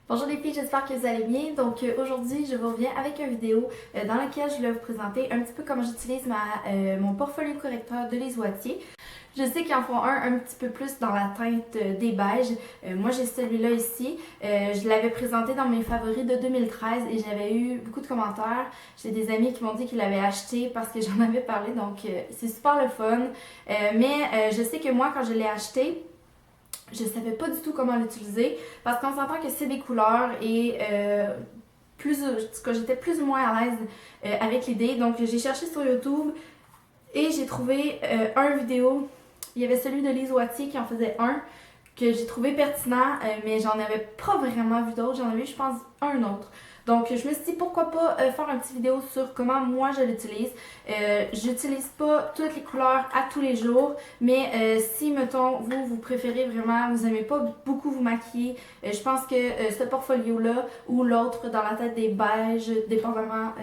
Bonjour les filles, j'espère que vous allez bien. Donc aujourd'hui, je vous reviens avec une vidéo dans laquelle je vais vous présenter un petit peu comment j'utilise mon portfolio correcteur de Les Wattier. Je sais qu'ils en font un petit peu plus dans la teinte des beiges. Moi, j'ai celui-là ici. Je l'avais présenté dans mes favoris de 2013 et j'avais eu beaucoup de commentaires. J'ai des amis qui m'ont dit qu'ils l'avaient acheté parce que j'en avais parlé, donc c'est super le fun. Mais je sais que moi, quand je l'ai acheté, je savais pas du tout comment l'utiliser parce qu'on s'entend que c'est des couleurs et j'étais plus ou moins à l'aise avec l'idée. Donc j'ai cherché sur YouTube et j'ai trouvé un vidéo. Il y avait celui de Lise Wattier qui en faisait un que j'ai trouvé pertinent, mais j'en avais pas vraiment vu d'autres. J'en avais vu, je pense, un autre. Donc, je me suis dit pourquoi pas faire une petite vidéo sur comment moi je l'utilise. J'utilise pas toutes les couleurs à tous les jours, mais si, mettons, vous préférez vraiment, vous aimez pas beaucoup vous maquiller, je pense que ce portfolio-là ou l'autre dans la tête des beiges, dépendamment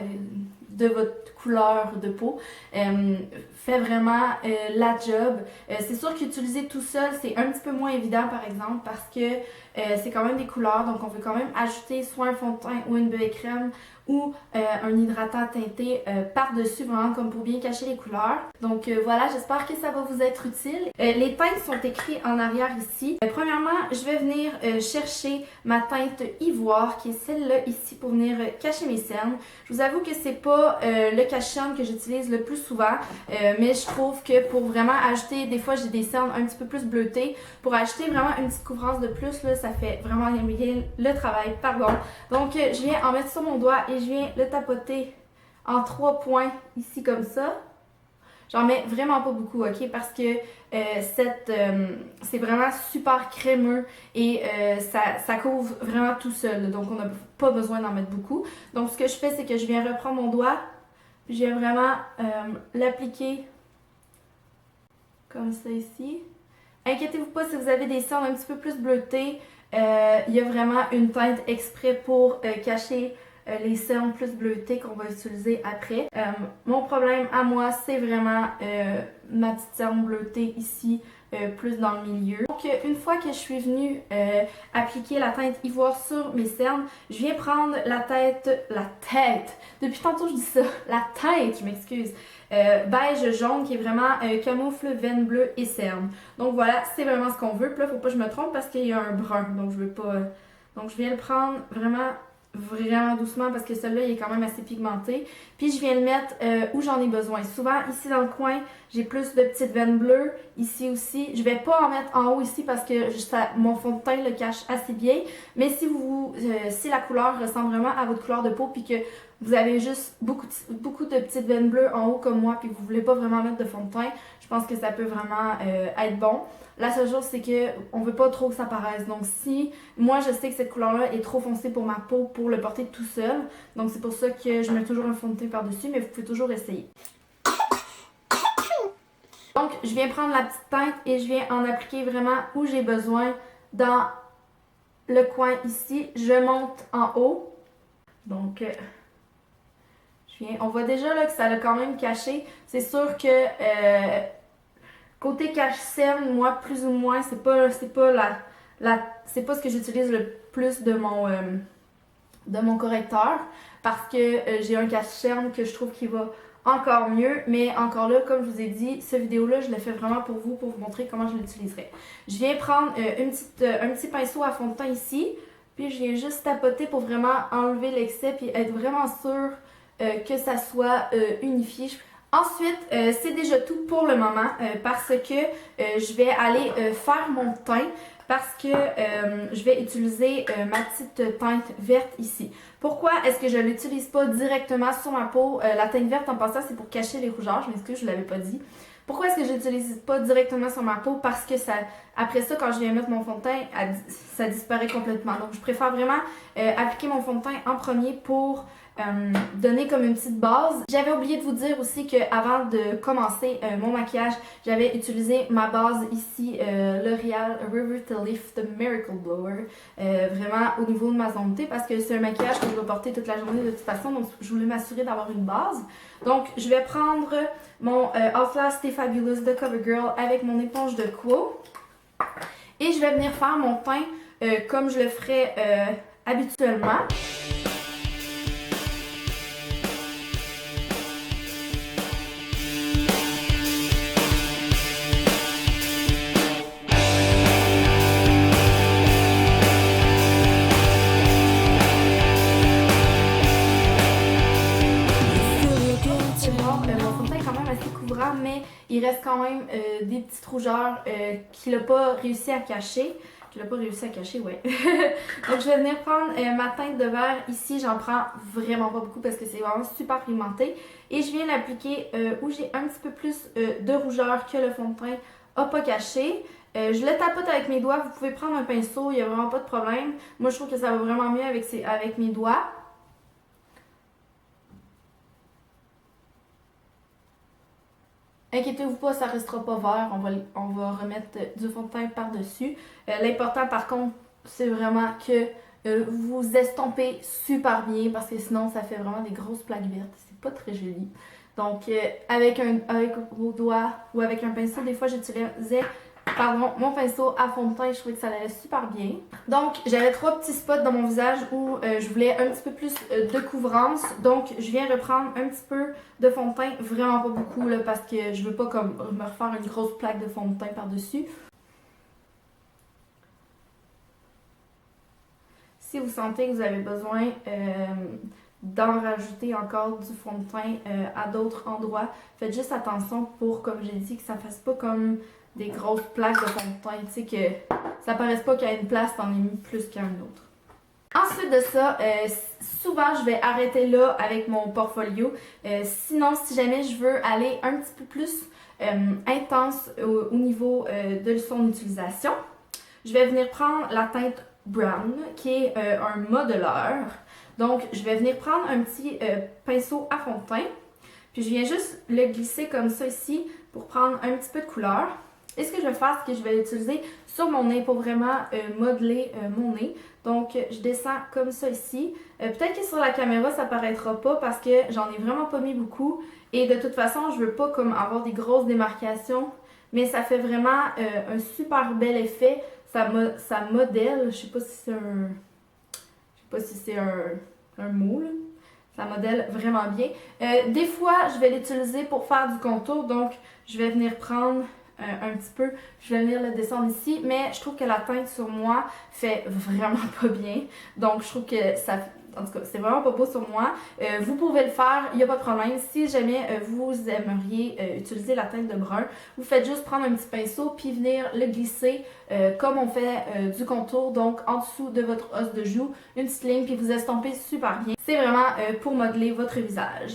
de votre couleur de peau, fait vraiment la job. C'est sûr qu'utiliser tout seul, c'est un petit peu moins évident par exemple parce que c'est quand même des couleurs, donc on veut quand même ajouter soit un fond de teint ou une BB crème ou un hydratant teinté par-dessus, vraiment comme pour bien cacher les couleurs. Donc voilà, j'espère que ça va vous être utile. Les teintes sont écrites en arrière ici. Premièrement, je vais venir chercher ma teinte ivoire, qui est celle-là ici, pour venir cacher mes cernes. Je vous avoue que c'est pas le cache-cerne que j'utilise le plus souvent, mais je trouve que pour vraiment ajouter, des fois j'ai des cernes un petit peu plus bleutées, pour ajouter vraiment une petite couvrance de plus, là, ça fait vraiment bien le travail, pardon. Donc je viens en mettre sur mon doigt et je viens le tapoter en 3 points ici comme ça. J'en mets vraiment pas beaucoup, ok? Parce que c'est vraiment super crémeux et ça couvre vraiment tout seul. Donc on n'a pas besoin d'en mettre beaucoup. Donc ce que je fais, c'est que je viens reprendre mon doigt, puis je viens vraiment l'appliquer comme ça ici. Inquiétez-vous pas si vous avez des cernes un petit peu plus bleutées. Il y a vraiment une teinte exprès pour cacher les cernes plus bleutées qu'on va utiliser après. Mon problème à moi, c'est vraiment ma petite cerne bleutée ici, plus dans le milieu. Donc une fois que je suis venue appliquer la teinte ivoire sur mes cernes, je viens prendre la tête, depuis tantôt je dis ça, la tête, je m'excuse, beige jaune qui est vraiment camoufle, veine bleue et cerne. Donc voilà, c'est vraiment ce qu'on veut. Puis là, faut pas que je me trompe parce qu'il y a un brun, donc je veux pas. Donc je viens le prendre vraiment doucement parce que celui-là il est quand même assez pigmenté. Puis je viens le mettre où j'en ai besoin. Souvent ici dans le coin, j'ai plus de petites veines bleues. Ici aussi, je vais pas en mettre en haut ici parce que mon fond de teint le cache assez bien. Mais si la couleur ressemble vraiment à votre couleur de peau puis que vous avez juste beaucoup de petites veines bleues en haut comme moi puis que vous voulez pas vraiment mettre de fond de teint, je pense que ça peut vraiment être bon. La seule chose, c'est que on veut pas trop que ça paraisse. Donc si moi je sais que cette couleur-là est trop foncée pour ma peau pour le porter tout seul, donc c'est pour ça que je mets toujours un fond de teint par-dessus, mais vous pouvez toujours essayer. Donc je viens prendre la petite teinte et je viens en appliquer vraiment où j'ai besoin dans le coin ici. Je monte en haut. Donc on voit déjà là que ça l'a quand même caché. C'est sûr que côté cache-cerne, moi, plus ou moins, c'est pas ce que j'utilise le plus de mon correcteur parce que j'ai un cache-cerne que je trouve qui va encore mieux, mais encore là, comme je vous ai dit, cette vidéo-là, je l'ai fait vraiment pour vous montrer comment je l'utiliserai. Je viens prendre un petit pinceau à fond de teint ici, puis je viens juste tapoter pour vraiment enlever l'excès puis être vraiment sûre que ça soit unifié. Ensuite, c'est déjà tout pour le moment parce que je vais aller faire mon teint parce que je vais utiliser ma petite teinte verte ici. Pourquoi est-ce que je ne l'utilise pas directement sur ma peau? La teinte verte, en passant, c'est pour cacher les rougeurs. Je m'excuse, je ne l'avais pas dit. Pourquoi est-ce que je l'utilise pas directement sur ma peau? Parce que après ça, quand je viens mettre mon fond de teint, ça disparaît complètement. Donc, je préfère vraiment appliquer mon fond de teint en premier pour donner comme une petite base. J'avais oublié de vous dire aussi qu'avant de commencer mon maquillage, j'avais utilisé ma base ici, L'Oréal River to Lift Miracle Blower, vraiment au niveau de ma zone T parce que c'est un maquillage que je vais porter toute la journée de toute façon, donc je voulais m'assurer d'avoir une base. Donc je vais prendre mon Outlast Stay Fabulous de CoverGirl avec mon éponge de Quo et je vais venir faire mon teint comme je le ferais habituellement. Mon fond de teint est quand même assez couvrant, mais il reste quand même des petites rougeurs qu'il n'a pas réussi à cacher. Ouais. Donc je vais venir prendre ma teinte de verre ici. J'en prends vraiment pas beaucoup parce que c'est vraiment super pigmenté. Et je viens l'appliquer où j'ai un petit peu plus de rougeur que le fond de teint n'a pas caché. Je le tapote avec mes doigts. Vous pouvez prendre un pinceau, il n'y a vraiment pas de problème. Moi je trouve que ça va vraiment mieux avec mes doigts. Inquiétez-vous pas, ça restera pas vert, on va remettre du fond de teint par-dessus. L'important par contre, c'est vraiment que vous estompez super bien parce que sinon ça fait vraiment des grosses plaques vertes, c'est pas très joli. Donc avec vos doigts ou avec un pinceau, des fois j'utilisais mon pinceau à fond de teint, je trouvais que ça allait super bien. Donc j'avais 3 petits spots dans mon visage où je voulais un petit peu plus de couvrance. Donc je viens reprendre un petit peu de fond de teint, vraiment pas beaucoup là, parce que je veux pas comme me refaire une grosse plaque de fond de teint par-dessus. Si vous sentez que vous avez besoin d'en rajouter encore du fond de teint à d'autres endroits, faites juste attention pour, comme j'ai dit, que ça fasse pas comme des grosses plaques de fond de teint, tu sais, que ça paraisse pas qu'à une place t'en ai mis plus qu'à une autre. Ensuite de ça, souvent je vais arrêter là avec mon portfolio. Sinon, si jamais je veux aller un petit peu plus intense au niveau de son utilisation, je vais venir prendre la teinte Brown, qui est un modeleur. Donc, je vais venir prendre un petit pinceau à fond de teint, puis je viens juste le glisser comme ça ici pour prendre un petit peu de couleur. Et ce que je vais faire, c'est que je vais l'utiliser sur mon nez pour vraiment modeler mon nez. Donc, je descends comme ça ici. Peut-être que sur la caméra, ça paraîtra pas parce que j'en ai vraiment pas mis beaucoup. Et de toute façon, je veux pas comme avoir des grosses démarcations. Mais ça fait vraiment un super bel effet. Ça modèle, je sais pas si c'est un mot là. Ça modèle vraiment bien. Des fois, je vais l'utiliser pour faire du contour. Donc, je vais venir prendre un petit peu, je vais venir le descendre ici, mais je trouve que la teinte sur moi fait vraiment pas bien, donc je trouve que ça, en tout cas, c'est vraiment pas beau sur moi. Vous pouvez le faire, il n'y a pas de problème. Si jamais vous aimeriez utiliser la teinte de brun, vous faites juste prendre un petit pinceau puis venir le glisser comme on fait du contour, donc en dessous de votre os de joue, une petite ligne puis vous estompez super bien. C'est vraiment pour modeler votre visage.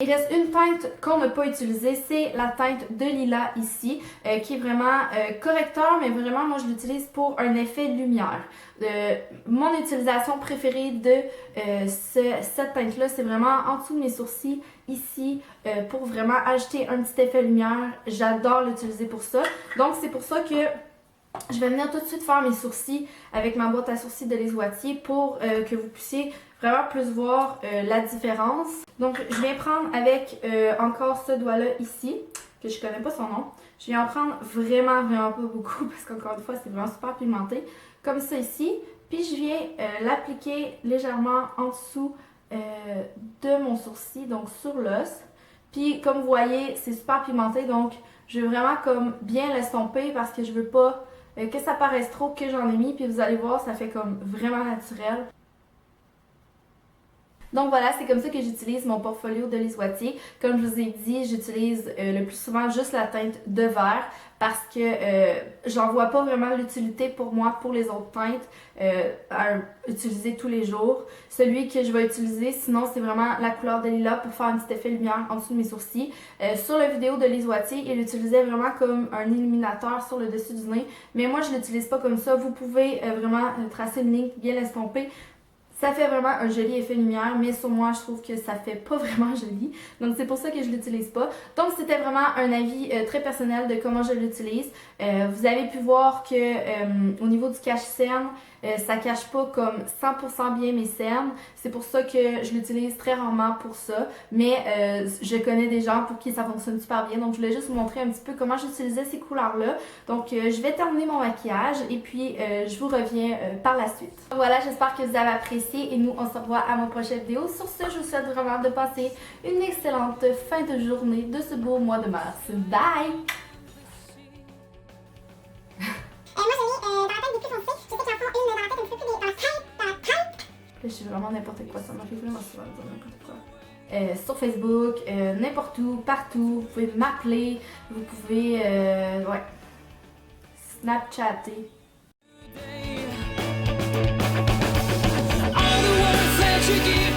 Il reste une teinte qu'on n'a pas utilisée, c'est la teinte de lilas ici, qui est vraiment correcteur, mais vraiment moi je l'utilise pour un effet lumière. Mon utilisation préférée de cette teinte-là, c'est vraiment en dessous de mes sourcils, ici, pour vraiment ajouter un petit effet lumière. J'adore l'utiliser pour ça. Donc c'est pour ça que je vais venir tout de suite faire mes sourcils avec ma boîte à sourcils de Lise Wattier pour que vous puissiez vraiment plus voir la différence. Donc je viens prendre avec encore ce doigt-là ici, que je connais pas son nom. Je viens en prendre vraiment pas beaucoup parce qu'encore une fois c'est vraiment super pigmenté. Comme ça ici. Puis je viens l'appliquer légèrement en dessous de mon sourcil, donc sur l'os. Puis comme vous voyez c'est super pigmenté, donc je veux vraiment comme bien l'estomper parce que je veux pas que ça paraisse trop que j'en ai mis, puis vous allez voir, ça fait comme vraiment naturel. Donc voilà, c'est comme ça que j'utilise mon portfolio de Lise Wattier. Comme je vous ai dit, j'utilise le plus souvent juste la teinte de verre parce que j'en vois pas vraiment l'utilité pour moi pour les autres teintes à utiliser tous les jours. Celui que je vais utiliser, sinon c'est vraiment la couleur de lilas pour faire un petit effet lumière en dessous de mes sourcils. Sur la vidéo de Lise Wattier, il l'utilisait vraiment comme un illuminateur sur le dessus du nez, mais moi je l'utilise pas comme ça. Vous pouvez vraiment tracer une ligne bien l'estomper. Ça fait vraiment un joli effet lumière, mais sur moi, je trouve que ça fait pas vraiment joli. Donc, c'est pour ça que je l'utilise pas. Donc, c'était vraiment un avis très personnel de comment je l'utilise. Vous avez pu voir que au niveau du cache-cerne, Ça cache pas comme 100% bien mes cernes. C'est pour ça que je l'utilise très rarement pour ça. Mais je connais des gens pour qui ça fonctionne super bien. Donc je voulais juste vous montrer un petit peu comment j'utilisais ces couleurs-là. Donc je vais terminer mon maquillage et puis je vous reviens par la suite. Voilà, j'espère que vous avez apprécié et nous on se revoit à mon prochaine vidéo. Sur ce, je vous souhaite vraiment de passer une excellente fin de journée de ce beau mois de mars. Bye! Moi, j'ai mis dans la tête des plus foncées. Je sais qu'il y en font une dans la tête un petit peu plus dans la tête. Je suis vraiment n'importe quoi, ça m'arrive vraiment souvent de dire n'importe quoi. Sur Facebook, n'importe où, partout, vous pouvez m'appeler, vous pouvez, ouais, Snapchatter. All the words that you give